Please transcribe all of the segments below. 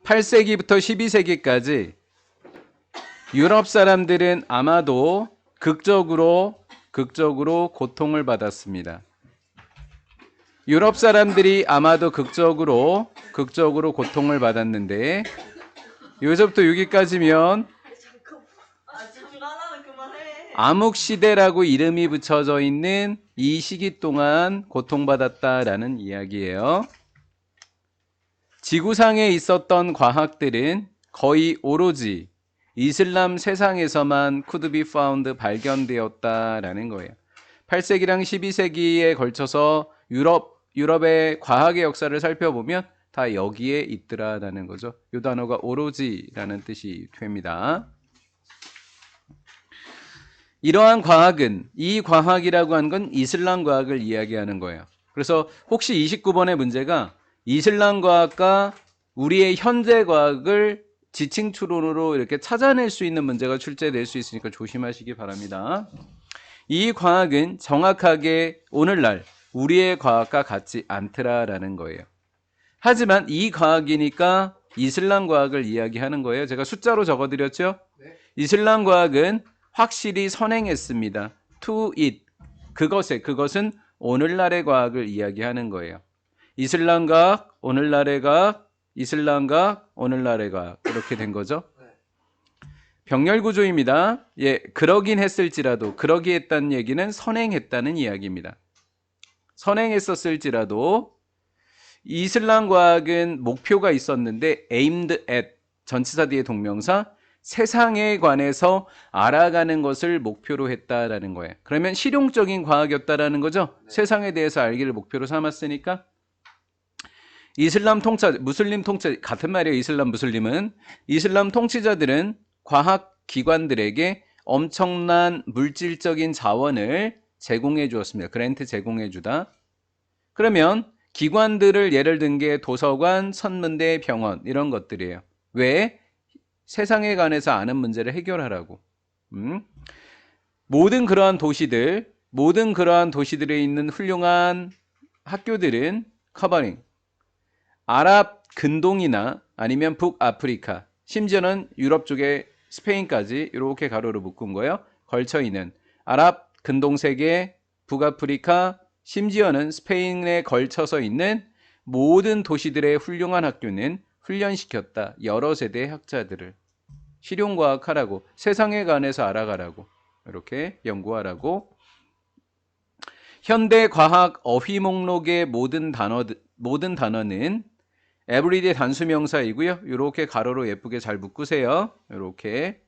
8세기부터 12세기까지 유럽 사람들은 아마도 극적으로 고통을 받았습니다. 유럽 사람들이 아마도 극적으로 고통을 받았는데 여기서부터 여기까지면 암흑시대라고 이름이 붙여져 있는 이 시기 동안 고통받았다라는 이야기예요. 지구상에 있었던 과학들은 거의 오로지 이슬람 세상에서만 could be found 발견되었다라는 거예요. 8세기랑 12세기에 걸쳐서 유럽의 과학의 역사를 살펴보면 다 여기에 있더라라는 거죠. 이 단어가 오로지라는 뜻이 됩니다. 이러한 과학은, 이 과학이라고 한 건 이슬람 과학을 이야기하는 거예요. 그래서 혹시 29번의 문제가 이슬람 과학과 우리의 현재 과학을 지칭 추론으로 이렇게 찾아낼 수 있는 문제가 출제될 수 있으니까 조심하시기 바랍니다. 이 과학은 정확하게 오늘날 우리의 과학과 같지 않더라라는 거예요. 하지만 이 과학이니까 이슬람 과학을 이야기하는 거예요. 제가 숫자로 적어드렸죠? 네. 이슬람 과학은 확실히 선행했습니다. to it. 그것은 오늘날의 과학을 이야기하는 거예요. 이슬람 과학, 오늘날의 과학, 이슬람 과학, 오늘날의 과학. 이렇게 된 거죠. 병렬 구조입니다. 예, 그러긴 했을지라도, 그러기 했다는 얘기는 선행했다는 이야기입니다. 선행했었을지라도 이슬람 과학은 목표가 있었는데 aimed at, 전치사 뒤에 동명사, 세상에 관해서 알아가는 것을 목표로 했다라는 거예요. 그러면 실용적인 과학이었다라는 거죠. 네. 세상에 대해서 알기를 목표로 삼았으니까. 이슬람 통치자, 무슬림 통치, 같은 말이에요. 이슬람 무슬림은. 이슬람 통치자들은 과학 기관들에게 엄청난 물질적인 자원을 제공해 주었습니다. 그랜트 제공해 주다. 그러면 기관들을 예를 든 게 도서관, 천문대, 병원 이런 것들이에요. 왜? 세상에 관해서 아는 문제를 해결하라고. 모든 그러한 도시들에 있는 훌륭한 학교들은 커버링, 아랍 근동이나 아니면 북아프리카, 심지어는 유럽 쪽에 스페인까지 이렇게 가로로 묶은 거예요. 걸쳐 있는 아랍 근동세계, 북아프리카, 심지어는 스페인에 걸쳐서 있는 모든 도시들의 훌륭한 학교는 훈련시켰다. 여러 세대의 학자들을. 실용과학하라고, 세상에 관해서 알아가라고, 이렇게 연구하라고. 현대과학 어휘 목록의 모든 단어는 에브리데이 단수명사이고요. 이렇게 가로로 예쁘게 잘 묶으세요. 이렇게.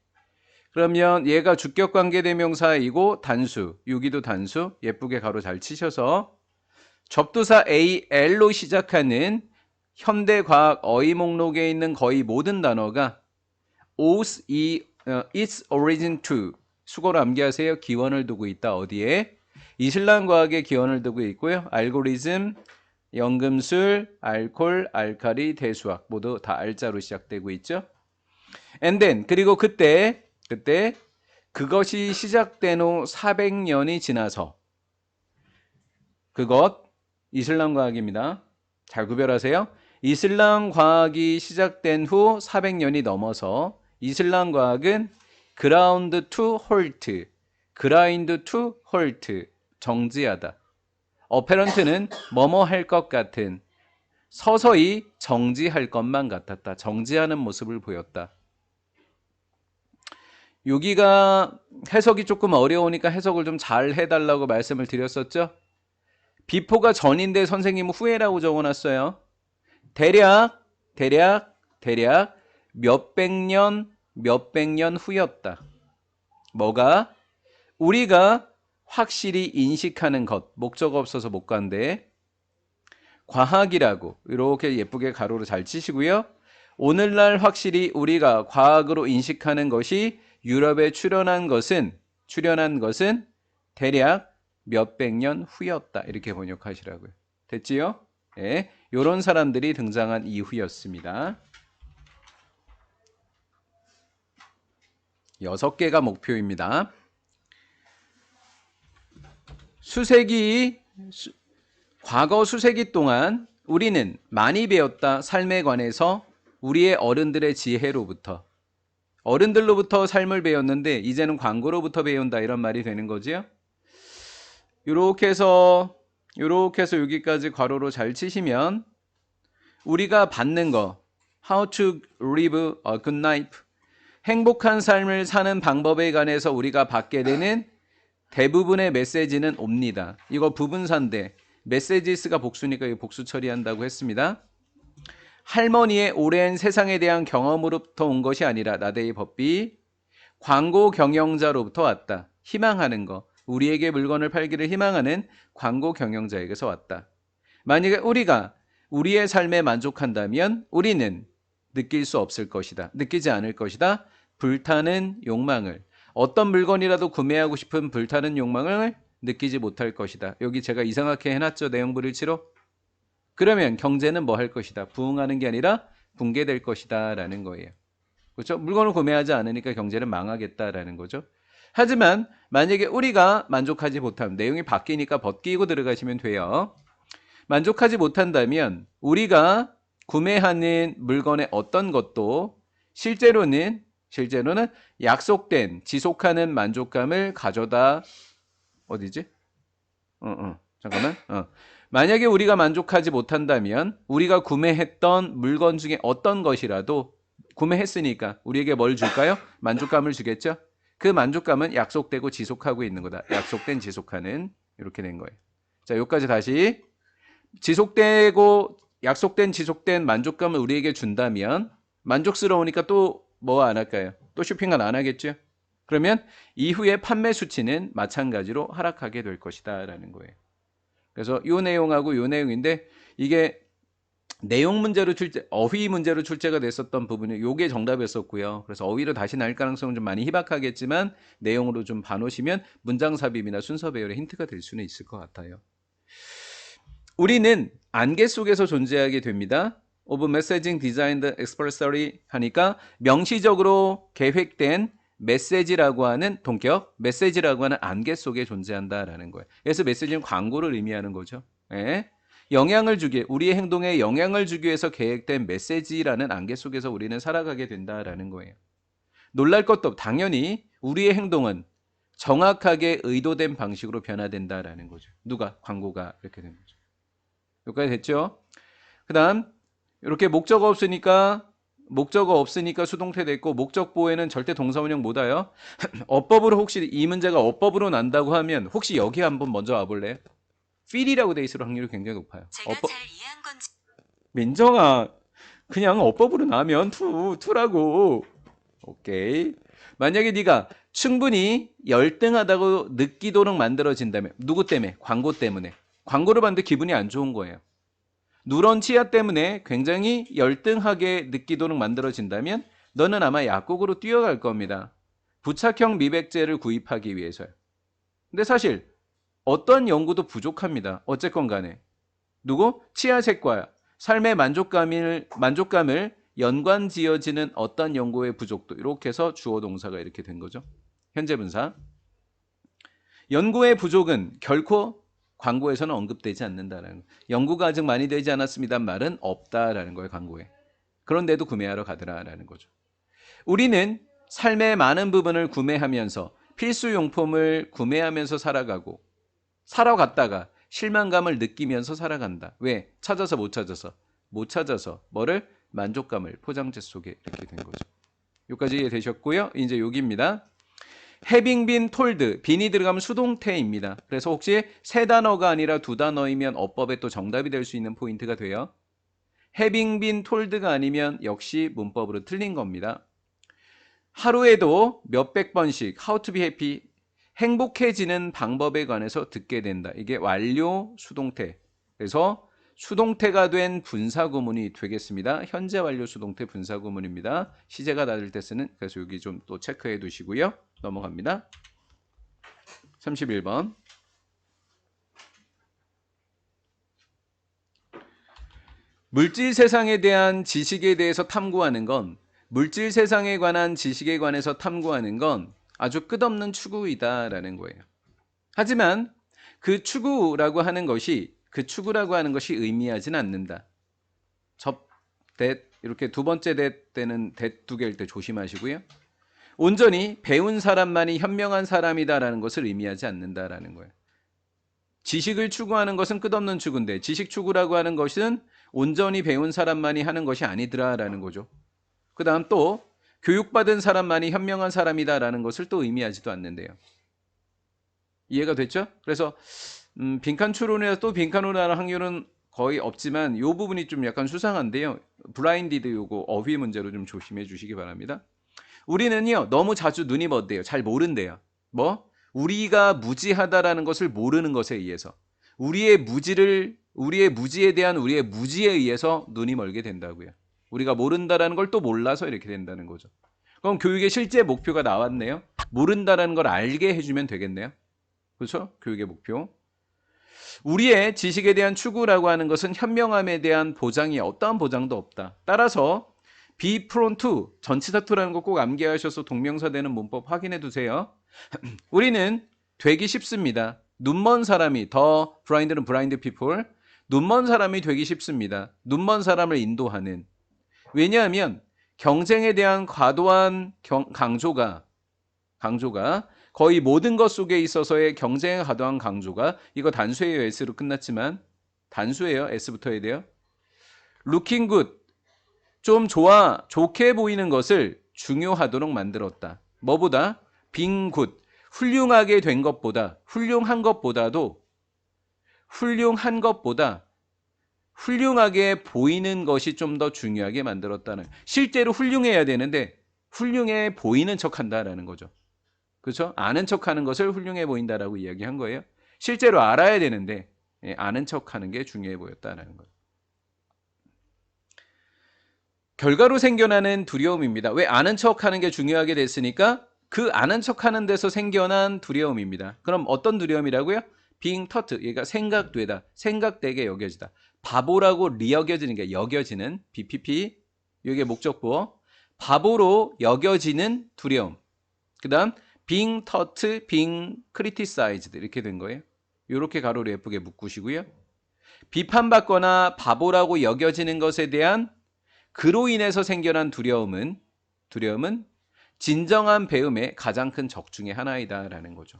그러면 얘가 주격관계대명사이고 단수, 여기도 단수, 예쁘게 가로 잘 치셔서 접두사 AL로 시작하는 현대과학 어휘 목록에 있는 거의 모든 단어가 owes its origin to, 수고로 암기하세요. 기원을 두고 있다. 어디에? 이슬람 과학에 기원을 두고 있고요. 알고리즘, 연금술, 알콜, 알칼리, 대수학 모두 다 알자로 시작되고 있죠. And then, 그리고 그때 그것이 시작된 후 400년이 지나서, 그것 이슬람 과학입니다. 잘 구별하세요. 이슬람 과학이 시작된 후 400년이 넘어서 이슬람 과학은 ground to halt, grind to halt, 정지하다. apparent는 뭐뭐 할 것 같은, 서서히 정지할 것만 같았다. 정지하는 모습을 보였다. 여기가 해석이 조금 어려우니까 해석을 좀 잘 해달라고 말씀을 드렸었죠. 비포가 전인데 선생님은 후에라고 적어놨어요. 대략 몇백 년 후였다. 뭐가? 우리가 확실히 인식하는 것, 목적 없어서 못 간대. 과학이라고 이렇게 예쁘게 가로로 잘 치시고요. 오늘날 확실히 우리가 과학으로 인식하는 것이 유럽에 출현한 것은 대략 몇백 년 후였다. 이렇게 번역하시라고요. 됐지요? 예, 이런 사람들이 등장한 이후였습니다. 6개가 목표입니다. 과거 수세기 동안 우리는 많이 배웠다. 삶에 관해서 우리의 어른들의 지혜로부터, 어른들로부터 삶을 배웠는데 이제는 광고로부터 배운다, 이런 말이 되는 거지요. 요렇게 해서 여기까지 괄호로 잘 치시면 우리가 받는 거, How to live a good life, 행복한 삶을 사는 방법에 관해서 우리가 받게 되는 대부분의 메시지는 옵니다. 이거 부분사인데 메시지스가 복수니까 이거 복수 처리한다고 했습니다. 할머니의 오랜 세상에 대한 경험으로부터 온 것이 아니라 나대의 법비, 광고 경영자로부터 왔다. 희망하는 거, 우리에게 물건을 팔기를 희망하는 광고 경영자에게서 왔다. 만약에 우리가 우리의 삶에 만족한다면 우리는 느낄 수 없을 것이다. 느끼지 않을 것이다. 불타는 욕망을, 어떤 물건이라도 구매하고 싶은 불타는 욕망을 느끼지 못할 것이다. 여기 제가 이상하게 해놨죠. 내용불일치로. 그러면 경제는 뭐 할 것이다. 부흥하는 게 아니라 붕괴될 것이다 라는 거예요. 그렇죠? 물건을 구매하지 않으니까 경제는 망하겠다라는 거죠. 하지만 만약에 우리가 만족하지 못하면, 내용이 바뀌니까 벗기고 들어가시면 돼요. 만족하지 못한다면 우리가 구매하는 물건의 어떤 것도 실제로는 약속된 지속하는 만족감을 가져다, 어디지? 잠깐만. 만약에 우리가 만족하지 못한다면 우리가 구매했던 물건 중에 어떤 것이라도, 구매했으니까 우리에게 뭘 줄까요? 만족감을 주겠죠? 그 만족감은 약속되고 지속하고 있는 거다. 약속된 지속하는, 이렇게 된 거예요. 자, 여기까지 다시. 지속되고 약속된 지속된 만족감을 우리에게 준다면 만족스러우니까 또 뭐 안 할까요? 또 쇼핑을 안 하겠죠? 그러면 이후에 판매 수치는 마찬가지로 하락하게 될 것이다 라는 거예요. 그래서 이 내용하고 이 내용인데, 이게 내용 문제로 어휘 문제로 출제가 됐었던 부분이 요게 정답이었었고요. 그래서 어휘로 다시 나올 가능성은 좀 많이 희박하겠지만 내용으로 좀 봐놓으시면 문장 삽입이나 순서 배열에 힌트가 될 수는 있을 것 같아요. 우리는 안개 속에서 존재하게 됩니다. of messaging designed expressly 하니까 명시적으로 계획된 메시지라고 하는 동격, 메시지라고 하는 안개 속에 존재한다라는 거예요. 그래서 메시지는 광고를 의미하는 거죠. 예? 영향을 주기, 우리의 행동에 영향을 주기 위해서 계획된 메시지라는 안개 속에서 우리는 살아가게 된다라는 거예요. 놀랄 것도, 당연히 우리의 행동은 정확하게 의도된 방식으로 변화된다라는 거죠. 누가? 광고가 이렇게 된 거죠. 여기까지 됐죠? 그 다음 이렇게 목적어 없으니까 수동태 됐고, 목적보에는 절대 동사원형 못 와요. 어법으로, 혹시 이 문제가 어법으로 난다고 하면 혹시 여기 한번 먼저 와볼래요? feel이라고 돼 있을 확률이 굉장히 높아요. 제가 잘 이해한 건지. 민정아, 그냥 어법으로 나면 투라고. 오케이. 만약에 네가 충분히 열등하다고 느끼도록 만들어진다면, 누구 때문에? 광고 때문에. 광고를 봤는데 기분이 안 좋은 거예요. 누런 치아 때문에 굉장히 열등하게 느끼도록 만들어진다면 너는 아마 약국으로 뛰어갈 겁니다. 부착형 미백제를 구입하기 위해서요. 근데 사실 어떤 연구도 부족합니다. 어쨌건 간에. 누구? 치아색과 삶의 만족감을 연관 지어지는 어떤 연구의 부족도, 이렇게 해서 주어 동사가 이렇게 된 거죠. 현재 분사. 연구의 부족은 결코 광고에서는 언급되지 않는다라는 거. 연구가 아직 많이 되지 않았습니다 말은 없다라는 거예요, 광고에. 그런데도 구매하러 가더라라는 거죠. 우리는 삶의 많은 부분을 구매하면서, 필수용품을 구매하면서 살아갔다가 실망감을 느끼면서 살아간다. 왜? 찾아서 못 찾아서 뭐를? 만족감을 포장재 속에, 이렇게 된 거죠. 여기까지 이해되셨고요. 이제 여기입니다. having been told, 빈이 들어가면 수동태입니다. 그래서 혹시 세 단어가 아니라 두 단어이면 어법에 또 정답이 될 수 있는 포인트가 돼요. having been told가 아니면 역시 문법으로 틀린 겁니다. 하루에도 몇백 번씩 how to be happy, 행복해지는 방법에 관해서 듣게 된다. 이게 완료 수동태. 그래서 수동태가 된 분사구문이 되겠습니다. 현재 완료 수동태 분사구문입니다. 시제가 닫을 때 쓰는, 그래서 여기 좀 또 체크해 두시고요. 넘어갑니다. 31번. 물질 세상에 대한 지식에 대해서 탐구하는 건, 물질 세상에 관한 지식에 관해서 탐구하는 건 아주 끝없는 추구이다라는 거예요. 하지만 그 추구라고 하는 것이 의미하진 않는다. that 이렇게 두 번째 that 때는 that 두 개일 때 조심하시고요. 온전히 배운 사람만이 현명한 사람이다라는 것을 의미하지 않는다라는 거예요. 지식을 추구하는 것은 끝없는 추구인데 지식 추구라고 하는 것은 온전히 배운 사람만이 하는 것이 아니더라라는 거죠. 그 다음 또 교육받은 사람만이 현명한 사람이다라는 것을 또 의미하지도 않는데요. 이해가 됐죠? 그래서 빈칸 추론이나 또 빈칸으로 하는 확률은 거의 없지만 이 부분이 좀 약간 수상한데요. 블라인디드 요거 어휘 문제로 좀 조심해 주시기 바랍니다. 우리는요 너무 자주 눈이 먼데요. 잘 모른대요. 뭐? 우리가 무지하다라는 것을 모르는 것에 의해서 우리의 무지에 대한 우리의 무지에 의해서 눈이 멀게 된다고요. 우리가 모른다라는 걸 또 몰라서 이렇게 된다는 거죠. 그럼 교육의 실제 목표가 나왔네요. 모른다라는 걸 알게 해주면 되겠네요. 그렇죠? 교육의 목표. 우리의 지식에 대한 추구라고 하는 것은 현명함에 대한 보장이 어떠한 보장도 없다. 따라서 be prone to 전치사 to라는 거 꼭 암기하셔서 동명사 되는 문법 확인해 두세요. 우리는 되기 쉽습니다. 눈먼 사람이 더 blind는 blind people 눈먼 사람이 되기 쉽습니다. 눈먼 사람을 인도하는 왜냐하면 경쟁에 대한 과도한 강조가 거의 모든 것 속에 있어서의 경쟁에 과도한 강조가 이거 단수예요. S로 끝났지만 단수예요. S 붙어야 돼요. looking good 좀 좋게 보이는 것을 중요하도록 만들었다. 뭐보다? being good 훌륭하게 된 것보다 훌륭한 것보다 훌륭하게 보이는 것이 좀 더 중요하게 만들었다는 실제로 훌륭해야 되는데 훌륭해 보이는 척한다라는 거죠. 그렇죠? 아는 척하는 것을 훌륭해 보인다라고 이야기한 거예요. 실제로 알아야 되는데 아는 척하는 게 중요해 보였다라는 거예요. 결과로 생겨나는 두려움입니다. 왜 아는 척하는 게 중요하게 됐으니까 그 아는 척하는 데서 생겨난 두려움입니다. 그럼 어떤 두려움이라고요? being taught, 얘가 생각되게 여겨지다. 바보라고 여겨지는 게 여겨지는 BPP, 이게 목적보. 바보로 여겨지는 두려움. 그 다음 being taught, being criticized 이렇게 된 거예요. 이렇게 가로로 예쁘게 묶으시고요. 비판받거나 바보라고 여겨지는 것에 대한 그로 인해서 생겨난 두려움은 진정한 배움의 가장 큰 적 중에 하나이다라는 거죠.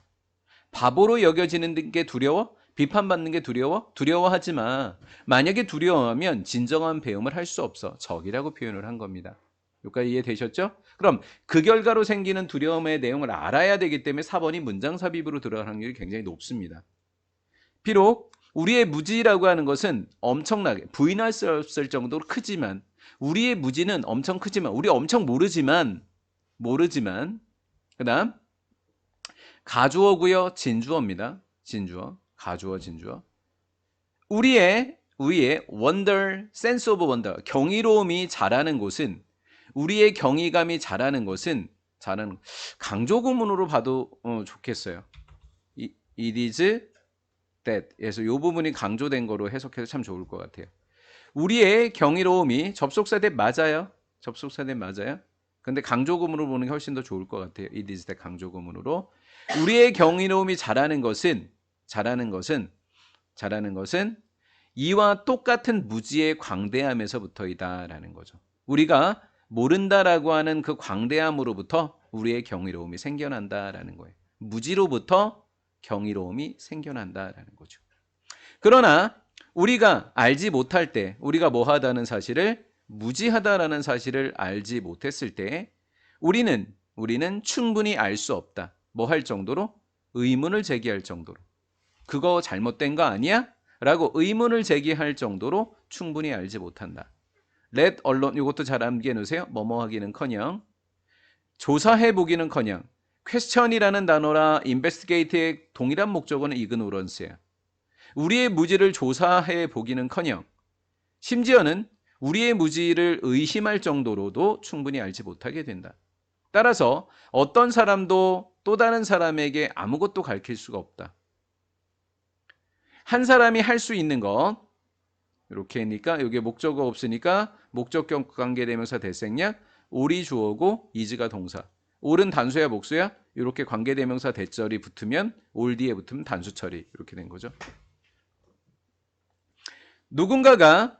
바보로 여겨지는 게 두려워? 비판받는 게 두려워? 두려워하지 마. 만약에 두려워하면 진정한 배움을 할 수 없어. 적이라고 표현을 한 겁니다. 여기까지 이해되셨죠? 그럼 그 결과로 생기는 두려움의 내용을 알아야 되기 때문에 4번이 문장 삽입으로 들어갈 확률이 굉장히 높습니다. 비록 우리의 무지라고 하는 것은 엄청나게 부인할 수 없을 정도로 크지만 우리의 무지는 엄청 크지만 우리 엄청 모르지만 그 다음 가주어고요. 진주어입니다. 진주어. 가주어 진주어. 우리의 wonder, sense of wonder 경이로움이 자라는 곳은 우리의 경이감이 자라는 것은 강조 구문으로 봐도 좋겠어요. It is that. 그래서 이 부분이 강조된 거로 해석해서 참 좋을 것 같아요. 우리의 경이로움이 접속사 that 맞아요. 접속사 that 맞아요. 근데 강조 구문으로 보는 게 훨씬 더 좋을 것 같아요. It is that 강조 구문으로. 우리의 경이로움이 자라는 것은 이와 똑같은 무지의 광대함에서부터이다라는 거죠. 우리가 모른다라고 하는 그 광대함으로부터 우리의 경이로움이 생겨난다라는 거예요. 무지로부터 경이로움이 생겨난다라는 거죠. 그러나 우리가 알지 못할 때 우리가 뭐하다는 사실을 무지하다라는 사실을 알지 못했을 때 우리는 충분히 알 수 없다. 뭐 할 정도로? 의문을 제기할 정도로. 그거 잘못된 거 아니야? 라고 의문을 제기할 정도로 충분히 알지 못한다. let alone 이것도 잘 암기해 놓으세요. 뭐뭐 하기는커녕 조사해보기는커녕 question이라는 단어라 investigate의 동일한 목적어는 ignorance예요. 우리의 무지를 조사해보기는커녕 심지어는 우리의 무지를 의심할 정도로도 충분히 알지 못하게 된다. 따라서 어떤 사람도 또 다른 사람에게 아무것도 가르칠 수가 없다. 한 사람이 할 수 있는 것 이렇게 하니까 여기에 목적어 없으니까 목적격 관계대명사 대생략 올이 주어고 is가 동사. 올은 단수야 복수야? 이렇게 관계대명사 대절이 붙으면 올 뒤에 붙으면 단수 처리 이렇게 된 거죠. 누군가가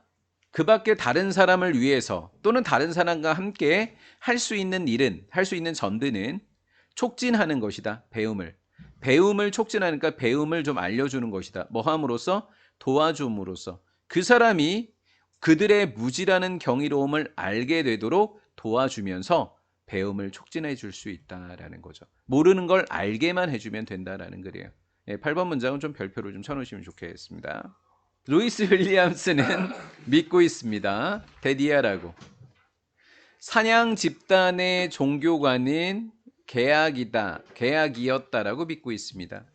그 밖에 다른 사람을 위해서 또는 다른 사람과 함께 할 수 있는 일은, 할 수 있는 전드는 촉진하는 것이다. 배움을. 배움을 촉진하니까 배움을 좀 알려주는 것이다. 뭐 함으로써? 도와줌으로써. 그 사람이 그들의 무지라는 경이로움을 알게 되도록 도와주면서 배움을 촉진해 줄 수 있다라는 거죠. 모르는 걸 알게만 해주면 된다라는 거예요. 8번 문장은 좀 별표를 좀 쳐놓으시면 좋겠습니다. 루이스 윌리엄스는 믿고 있습니다. 데디아라고. 사냥 집단의 종교관은 계약이었다라고 믿고 있습니다.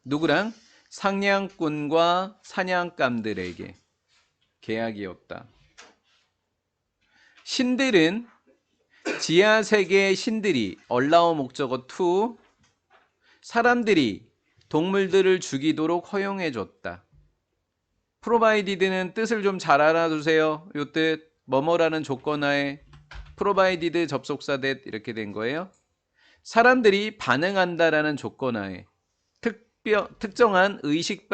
누구랑? 사냥꾼과 사냥감들에게 계약이었다. 신들은 지하세계의 신들이 얼라오 목적어 투 사람들이 동물들을 죽이도록 허용해줬다. 프로바이디드는 뜻을 좀 잘 알아두세요. 요 뜻 뭐뭐라는 조건하에 프로바이디드 접속사 that 이렇게 된 거예요. 사람들이 반응한다라는 조건하에 특정한 의식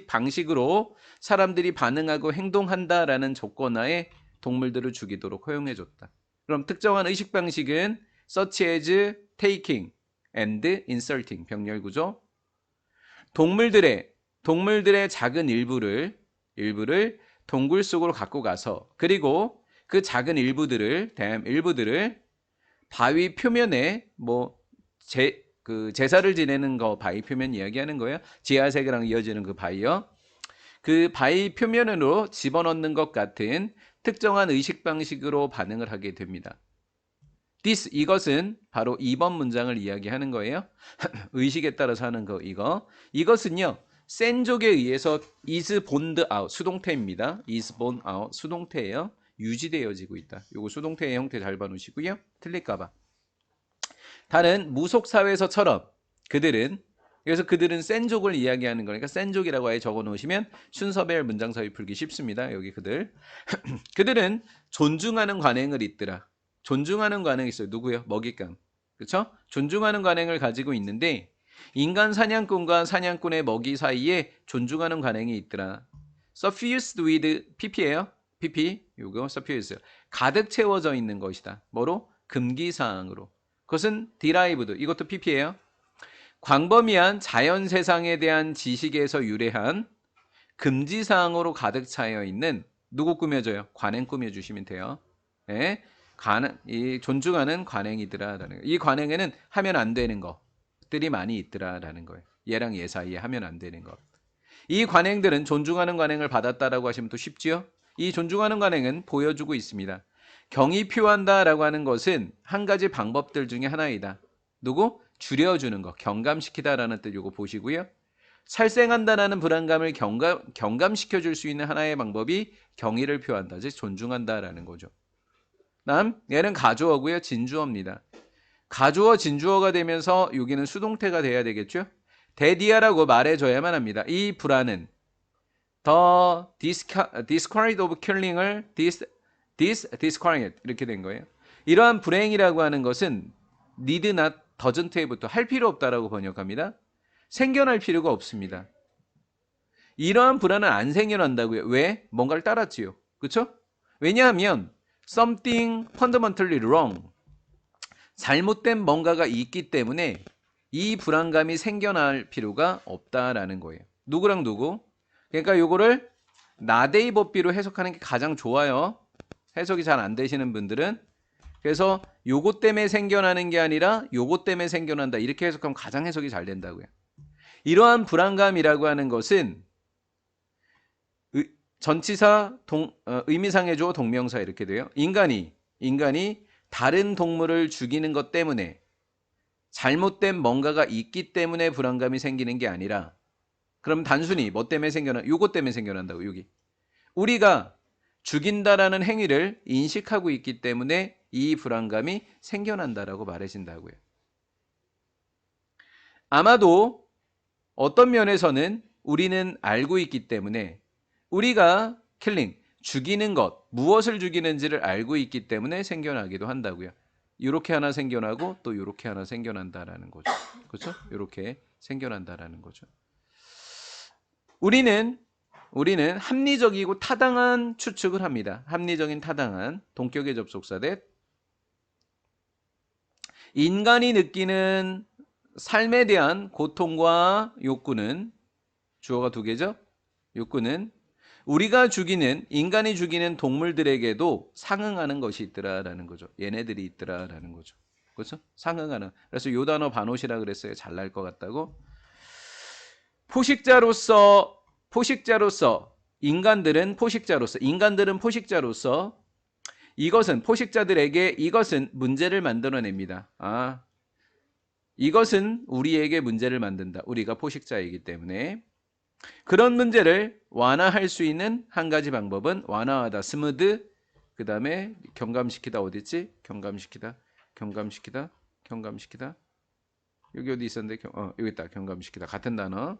방식으로 사람들이 반응하고 행동한다라는 조건하에 동물들을 죽이도록 허용해줬다. 그럼 특정한 의식 방식은 such as taking and inserting 병렬구조. 동물들의 작은 일부를 동굴 속으로 갖고 가서 그리고 그 작은 일부들을 바위 표면에 제사를 지내는 거 바위 표면 이야기하는 거예요. 지하세계랑 이어지는 그 바위요. 그 바위 표면으로 집어넣는 것 같은 특정한 의식 방식으로 반응을 하게 됩니다. 이것은 바로 2번 문장을 이야기하는 거예요. 의식에 따라서 하는 거 이것은요. 센족에 의해서 is born out 수동태입니다. is born out 수동태예요. 유지되어지고 있다. 요거 수동태의 형태 잘 봐놓으시고요. 틀릴까봐. 다른 무속 사회에서처럼 그들은 센족을 이야기하는 거니까 센족이라고 아예 적어 놓으시면 순서별 문장서에 풀기 쉽습니다. 여기 그들은 존중하는 관행을 있더라. 존중하는 관행이 있어요. 누구요? 먹잇감. 그렇죠? 존중하는 관행을 가지고 있는데 인간 사냥꾼과 사냥꾼의 먹이 사이에 존중하는 관행이 있더라. suffused with pp예요. pp 요거 suffused 가득 채워져 있는 것이다. 뭐로? 금기사항으로. 그것은 derived 이것도 pp예요. 광범위한 자연 세상에 대한 지식에서 유래한 금지사항으로 가득 차여 있는 누구 꾸며줘요? 관행 꾸며주시면 돼요. 네? 이 존중하는 관행이더라라는 이 관행에는 하면 안 되는 것들이 많이 있더라라는 거예요. 얘랑 얘 사이에 하면 안 되는 것. 이 관행들은 존중하는 관행을 받았다라고 하시면 또 쉽지요? 이 존중하는 관행은 보여주고 있습니다. 경이 표한다라고 하는 것은 한 가지 방법들 중에 하나이다. 누구? 줄여주는 거, 경감시키다라는 뜻 요거 보시고요. 살생한다라는 불안감을 경감시켜줄 수 있는 하나의 방법이 경의를 표한다, 즉 존중한다라는 거죠. 다음 얘는 가주어고요. 진주어입니다. 가주어, 진주어가 되면서 여기는 수동태가 돼야 되겠죠. 데디아라고 말해줘야만 합니다. 이 불안은 the disquiet of killing을 disquiet 이렇게 된 거예요. 이러한 불행이라고 하는 것은 need not doesn't have부터 할 필요 없다라고 번역합니다. 생겨날 필요가 없습니다. 이러한 불안은 안 생겨난다고요. 왜? 뭔가를 따랐지요. 그렇죠? 왜냐하면 something fundamentally wrong 잘못된 뭔가가 있기 때문에 이 불안감이 생겨날 필요가 없다라는 거예요. 누구랑 누구? 그러니까 요거를 나데이 법비로 해석하는 게 가장 좋아요. 해석이 잘 안 되시는 분들은. 그래서 요것 때문에 생겨나는 게 아니라 요것 때문에 생겨난다. 이렇게 해석하면 가장 해석이 잘 된다고요. 이러한 불안감이라고 하는 것은 전치사 의미상의 주어 동명사 이렇게 돼요. 인간이 다른 동물을 죽이는 것 때문에 잘못된 뭔가가 있기 때문에 불안감이 생기는 게 아니라 그럼 단순히 뭐 때문에 요것 때문에 생겨난다고 여기. 우리가 죽인다라는 행위를 인식하고 있기 때문에 이 불안감이 생겨난다라고 말해진다고요. 아마도 어떤 면에서는 우리는 알고 있기 때문에 우리가 죽이는 것, 무엇을 죽이는지를 알고 있기 때문에 생겨나기도 한다고요. 이렇게 하나 생겨나고 또 이렇게 하나 생겨난다라는 거죠. 그렇죠? 이렇게 생겨난다라는 거죠. 우리는 우리는 합리적이고 타당한 추측을 합니다. 합리적인 타당한 동격의 접속사. 인간이 느끼는 삶에 대한 고통과 욕구는 주어가 두 개죠. 욕구는 인간이 죽이는 동물들에게도 상응하는 것이 있더라라는 거죠. 얘네들이 있더라라는 거죠. 그렇죠? 상응하는. 그래서 요 단어 반옷이라 그랬어요. 잘날 것 같다고. 포식자로서 인간들은 포식자로서 이것은 문제를 만들어냅니다. 이것은 우리에게 문제를 만든다. 우리가 포식자이기 때문에. 그런 문제를 완화할 수 있는 한 가지 방법은 완화하다, 스무드, 그 다음에 경감시키다. 어딨지? 경감시키다. 여기 어디 있었는데? 여기 있다. 경감시키다. 같은 단어.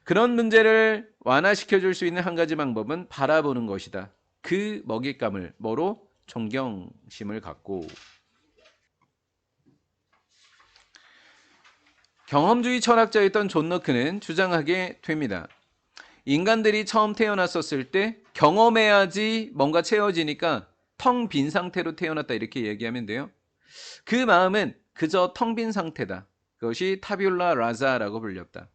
그런 문제를 완화시켜줄 수 있는 한 가지 방법은 바라보는 것이다. 그 먹잇감을 뭐로? 존경심을 갖고. 경험주의 철학자였던 존 로크는 주장하게 됩니다. 인간들이 처음 태어났었을 때 경험해야지 뭔가 채워지니까 텅 빈 상태로 태어났다 이렇게 얘기하면 돼요. 그 마음은 그저 텅 빈 상태다. 그것이 타뷸라 라자라고 불렸다.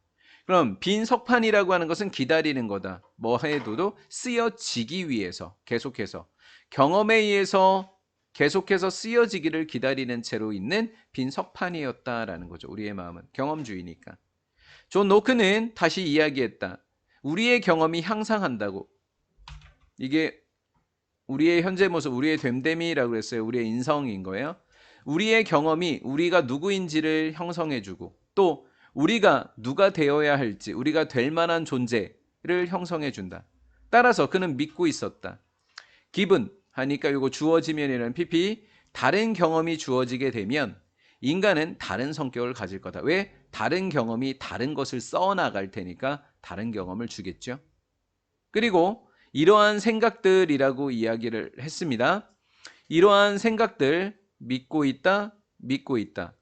그럼 빈 석판이라고 하는 것은 기다리는 거다. 뭐 해도 쓰여지기 위해서 계속해서 경험에 의해서 계속해서 쓰여지기를 기다리는 채로 있는 빈 석판이었다라는 거죠. 우리의 마음은 경험주의니까. 존 노크는 다시 이야기했다. 우리의 경험이 향상한다고. 이게 우리의 현재 모습, 우리의 됨됨이라고 그랬어요. 우리의 인성인 거예요. 우리의 경험이 우리가 누구인지를 형성해주고 또 우리가 누가 되어야 할지, 우리가 될 만한 존재를 형성해준다. 따라서 그는 믿고 있었다. 기분 하니까 이거 주어지면이라는 PP, 다른 경험이 주어지게 되면 인간은 다른 성격을 가질 거다. 왜? 다른 경험이 다른 것을 써나갈 테니까 다른 경험을 주겠죠. 그리고 이러한 생각들이라고 이야기를 했습니다. 이러한 생각들 믿고 있다.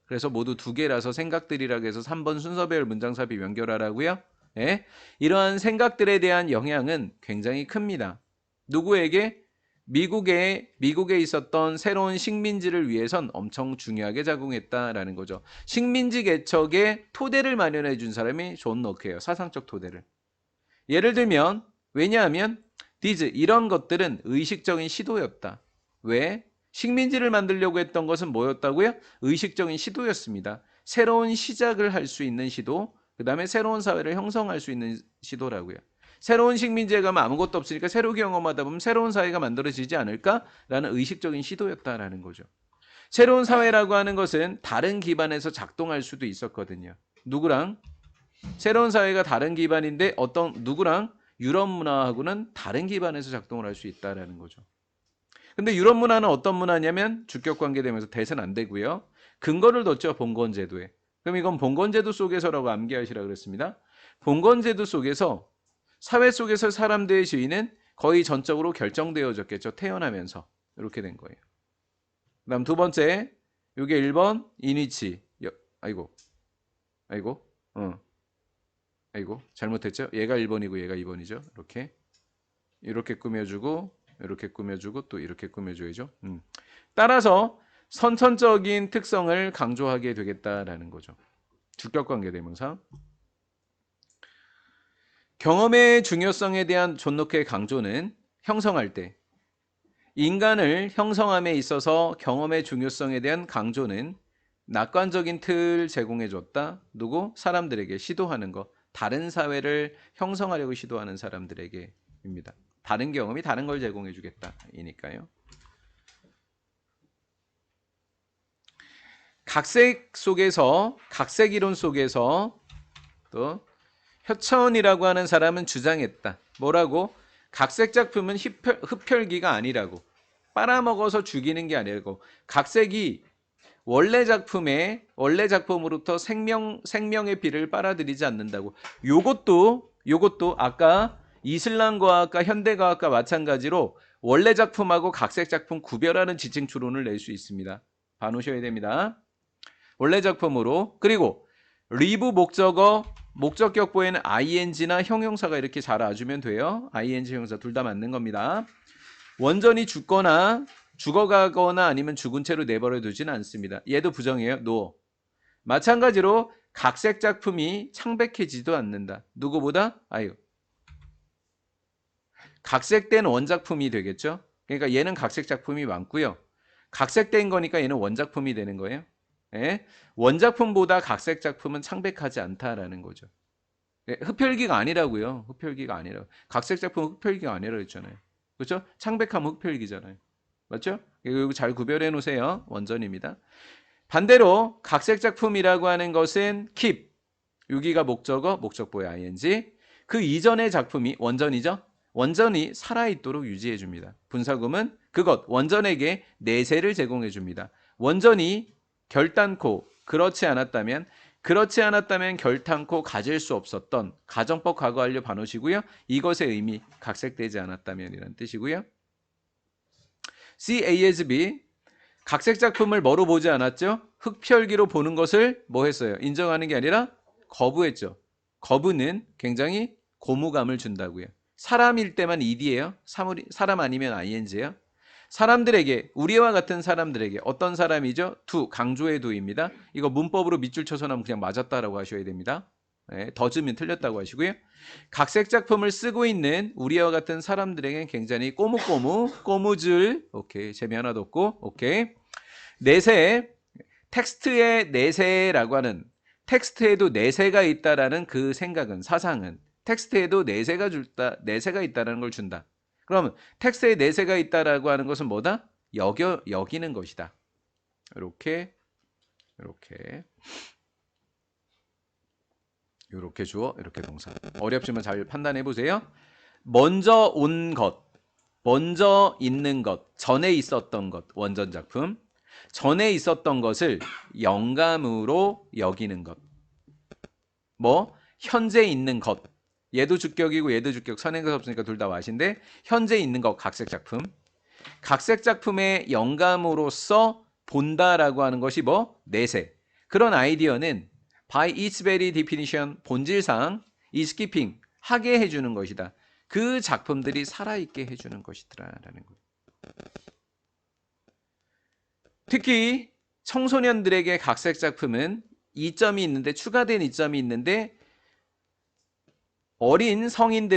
그래서 모두 두 개라서 생각들이라고 해서 3번 순서별 문장삽입 연결하라고요. 네. 이러한 생각들에 대한 영향은 굉장히 큽니다. 누구에게? 미국에 있었던 새로운 식민지를 위해선 엄청 중요하게 작용했다라는 거죠. 식민지 개척의 토대를 마련해 준 사람이 존 로크예요. 사상적 토대를. 예를 들면 왜냐하면 이런 것들은 의식적인 시도였다. 왜? 식민지를 만들려고 했던 것은 뭐였다고요? 의식적인 시도였습니다. 새로운 시작을 할 수 있는 시도, 그 다음에 새로운 사회를 형성할 수 있는 시도라고요. 새로운 식민지에 가면 아무것도 없으니까 새로 경험하다 보면 새로운 사회가 만들어지지 않을까라는 의식적인 시도였다라는 거죠. 새로운 사회라고 하는 것은 다른 기반에서 작동할 수도 있었거든요. 누구랑? 새로운 사회가 다른 기반인데 누구랑? 유럽 문화하고는 다른 기반에서 작동을 할 수 있다라는 거죠. 근데 유럽 문화는 어떤 문화냐면 주격 관계되면서 대세는 안 되고요. 근거를 뒀죠. 봉건제도에. 그럼 이건 봉건제도 속에서라고 암기하시라 그랬습니다. 봉건제도 속에서 사회 속에서 사람들의 지위는 거의 전적으로 결정되어졌겠죠. 태어나면서. 이렇게 된 거예요. 그 다음 두 번째. 이게 1번 이니치. 아이고 잘못했죠. 얘가 1번이고 얘가 2번이죠. 이렇게 꾸며주고 이렇게 꾸며주고 또 이렇게 꾸며줘야죠. 따라서 선천적인 특성을 강조하게 되겠다라는 거죠. 주격관계대명사. 경험의 중요성에 대한 존 로크의 강조는 형성할 때 인간을 형성함에 있어서 경험의 중요성에 대한 강조는 낙관적인 틀 제공해 줬다. 누구? 사람들에게 시도하는 거. 다른 사회를 형성하려고 시도하는 사람들에게입니다. 다른 경험이 다른 걸 제공해 주겠다. 이니까요. 각색 이론 속에서 또 혀천이라고 하는 사람은 주장했다. 뭐라고? 각색 작품은 흡혈귀가 아니라고. 빨아먹어서 죽이는 게 아니라고. 각색이 원래 작품으로부터 생명의 피를 빨아들이지 않는다고. 요것도 아까 이슬람과학과 현대과학과 마찬가지로 원래 작품하고 각색 작품 구별하는 지층 추론을 낼 수 있습니다. 봐놓으셔야 됩니다. 원래 작품으로. 그리고 리브 목적어 목적 격보에는 ing나 형용사가 이렇게 잘 와주면 돼요. ing 형용사 둘 다 맞는 겁니다. 원전이 죽어가거나 아니면 죽은 채로 내버려 두지는 않습니다. 얘도 부정이에요. no. 마찬가지로 각색 작품이 창백해지도 않는다. 누구보다? 각색된 원작품이 되겠죠. 그러니까 얘는 각색 작품이 많고요. 각색된 거니까 얘는 원작품이 되는 거예요. 예? 원작품보다 각색 작품은 창백하지 않다라는 거죠. 예, 흡혈귀가 아니라고요. 흡혈귀가 아니라. 각색 작품은 흡혈귀가 아니라고 했잖아요. 그렇죠? 창백하면 흡혈귀잖아요. 맞죠? 이거 잘 구별해 놓으세요. 원전입니다. 반대로 각색 작품이라고 하는 것은 keep. 여기가 목적어, 목적보의 ing. 그 이전의 작품이 원전이죠. 원전이 살아있도록 유지해 줍니다. 분사구문 그것 원전에게 내세를 제공해 줍니다. 원전이 결단코 그렇지 않았다면 결탄코 가질 수 없었던 가정법 과거 완료 반호시고요. 이것의 의미 각색되지 않았다면 이란 뜻이고요. C, A as B 각색 작품을 뭐로 보지 않았죠? 흑혈기로 보는 것을 뭐 했어요? 인정하는 게 아니라 거부했죠. 거부는 굉장히 고무감을 준다고요. 사람일 때만 ed예요. 사람 아니면 ing예요. 사람들에게 우리와 같은 사람들에게 어떤 사람이죠? 두 강조의 두입니다. 이거 문법으로 밑줄 쳐서 나면 그냥 맞았다라고 하셔야 됩니다. 네, 더즈면 틀렸다고 하시고요. 각색 작품을 쓰고 있는 우리와 같은 사람들에게는 굉장히 꼬무줄. 오케이, 재미 하나도 없고. 오케이. 내세, 텍스트의 내세라고 하는 텍스트에도 내세가 있다라는 그 생각은 사상은 텍스트에도 내세가 있다라는 걸 준다. 그럼 텍스트에 내세가 있다라고 하는 것은 뭐다? 여기는 것이다. 이렇게 주어, 이렇게 동사. 어렵지만 잘 판단해 보세요. 먼저 온 것, 먼저 있는 것, 전에 있었던 것, 원전 작품. 전에 있었던 것을 영감으로 여기는 것. 뭐 현재 있는 것. 얘도 주격이고 얘도 주격. 선행사 없으니까 둘 다 와신데 현재 있는 것 각색 작품. 각색 작품의 영감으로서 본다라고 하는 것이 뭐 내세. 그런 아이디어는 by its very definition 본질상 is keeping 하게 해주는 것이다. 그 작품들이 살아있게 해주는 것이더라라는 거예요. 특히 청소년들에게 각색 작품은 이점이 있는데 추가된 이점이 있는데 어린 성인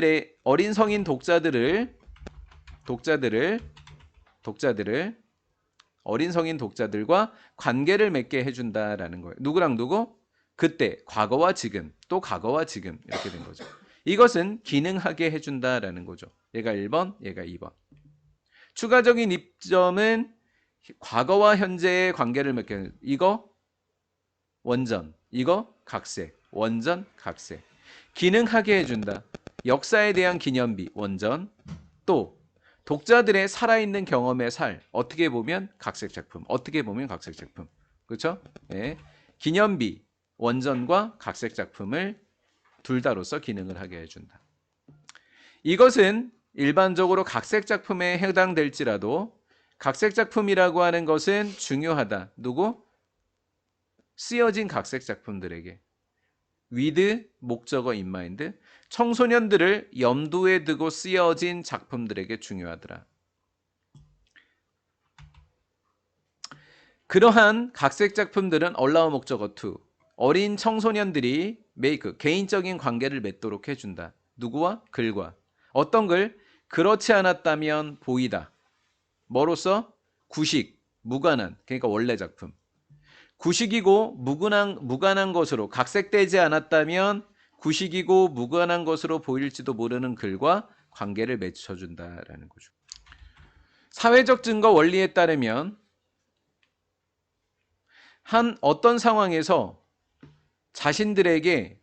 독자들과 관계를 맺게 해준다라는 거예요. 누구랑 누구? 그때 과거와 지금 또 과거와 지금 이렇게 된 거죠. 이것은 기능하게 해준다라는 거죠. 얘가 1번, 얘가 2번. 추가적인 입점은 과거와 현재의 관계를 맺게 이거 원전, 이거 각색, 원전, 각색. 기능하게 해준다. 역사에 대한 기념비, 원전. 또 독자들의 살아있는 경험의 살, 어떻게 보면 각색 작품, 어떻게 보면 각색 작품. 그렇죠? 네. 기념비, 원전과 각색 작품을 둘 다로서 기능을 하게 해준다. 이것은 일반적으로 각색 작품에 해당될지라도 각색 작품이라고 하는 것은 중요하다. 누구? 쓰여진 각색 작품들에게. with 목적어 in mind 청소년들을 염두에 두고 쓰여진 작품들에게 중요하더라. 그러한 각색 작품들은 allow 목적어 to 어린 청소년들이 make 개인적인 관계를 맺도록 해준다. 누구와? 글과. 어떤 글? 그렇지 않았다면 보이다. 뭐로써? 구식, 무관한, 그러니까 원래 작품. 구식이고 무관한 것으로 각색되지 않았다면 구식이고 무관한 것으로 보일지도 모르는 글과 관계를 맺혀준다라는 거죠. 사회적 증거 원리에 따르면 어떤 상황에서 자신들에게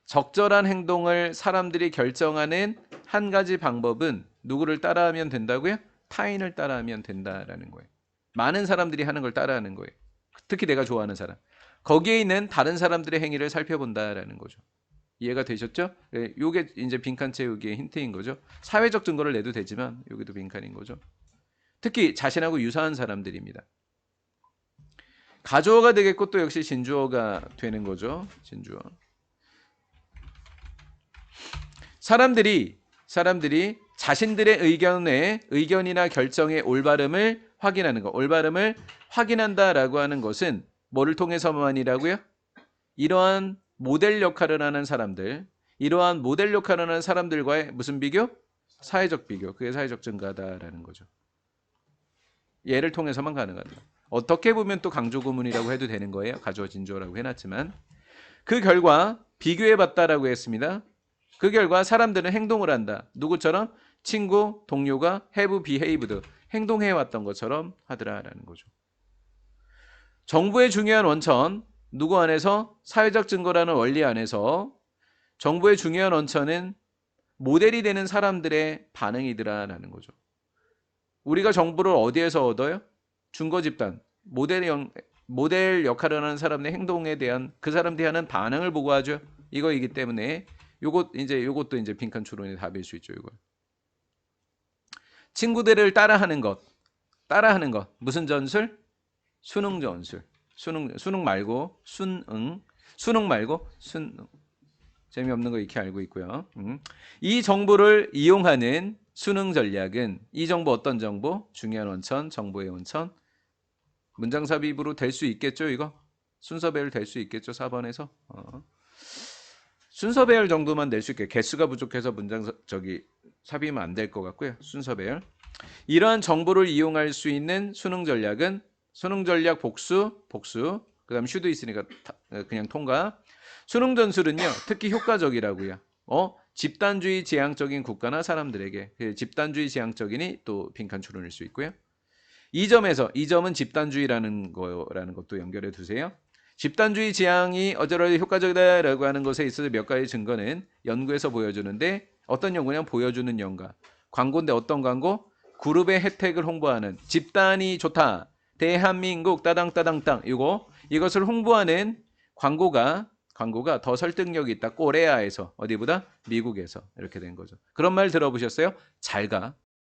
적절한 행동을 사람들이 결정하는 한 가지 방법은 누구를 따라하면 된다고요? 타인을 따라하면 된다라는 거예요. 많은 사람들이 하는 걸 따라하는 거예요. 특히 내가 좋아하는 사람. 거기에 있는 다른 사람들의 행위를 살펴본다라는 거죠. 이해가 되셨죠? 네, 요게 이제 빈칸 채우기의 힌트인 거죠. 사회적 증거를 내도 되지만 여기도 빈칸인 거죠. 특히 자신하고 유사한 사람들입니다. 가주어가 되겠고 또 역시 진주어가 되는 거죠. 진주어. 사람들이 자신들의 의견이나 결정의 올바름을 확인하는 것. 올바름을 확인한다라고 하는 것은 뭐를 통해서만이라고요? 이러한 모델 역할을 하는 사람들, 이러한 모델 역할을 하는 사람들과의 무슨 비교? 사회적 비교. 그게 사회적 증가다라는 거죠. 얘를 통해서만 가능하다. 어떻게 보면 또 강조 구문이라고 해도 되는 거예요. 가주어 진주어라고 해놨지만 그 결과 비교해봤다라고 했습니다. 그 결과 사람들은 행동을 한다. 누구처럼? 친구, 동료가 have behaved, 행동해왔던 것처럼 하더라라는 거죠. 정부의 중요한 원천, 누구 안에서? 사회적 증거라는 원리 안에서 정부의 중요한 원천은 모델이 되는 사람들의 반응이더라라는 거죠. 우리가 정보를 어디에서 얻어요? 증거 집단, 모델 역할을 하는 사람의 행동에 대한 그 사람들이 하는 반응을 보고 하죠. 이거이기 때문에 요것도 이제 빈칸 추론의 답일 수 있죠. 이거. 친구들을 따라하는 것 무슨 전술? 수능 전술. 수능 말고 순응. 수능 말고 순응. 재미없는 거 이렇게 알고 있고요. 이 정보를 이용하는 수능 전략은 이 정보 어떤 정보? 중요한 원천, 정보의 원천. 문장 삽입으로 될 수 있겠죠, 이거? 순서 배열 될 수 있겠죠, 4번에서? 순서 배열 정도만 낼 수 있게. 개수가 부족해서 문장 삽입은 안 될 것 같고요. 순서 배열. 이러한 정보를 이용할 수 있는 수능 전략은 수능 전략 복수. 그다음 슈도 있으니까 그냥 통과. 수능 전술은요, 특히 효과적이라고요. 집단주의 지향적인 국가나 사람들에게 집단주의 지향적이니 또 빈칸 추론일 수 있고요. 이 점은 집단주의라는 것도 연결해 두세요. 집단주의 지향이 어쩌라고 효과적이다라고 하는 것에 있어서 몇 가지 증거는 연구에서 보여주는데 어떤 연구냐면 보여주는 연가. 광고인데 어떤 광고? 그룹의 혜택을 홍보하는 집단이 좋다. 대한민국 따당따당땅 이것을 홍보하는 광고가 더 설득력이 있다. 코레아에서 어디보다? 미국에서 이렇게 된 거죠. 그런 말 들어보셨어요? 잘 가.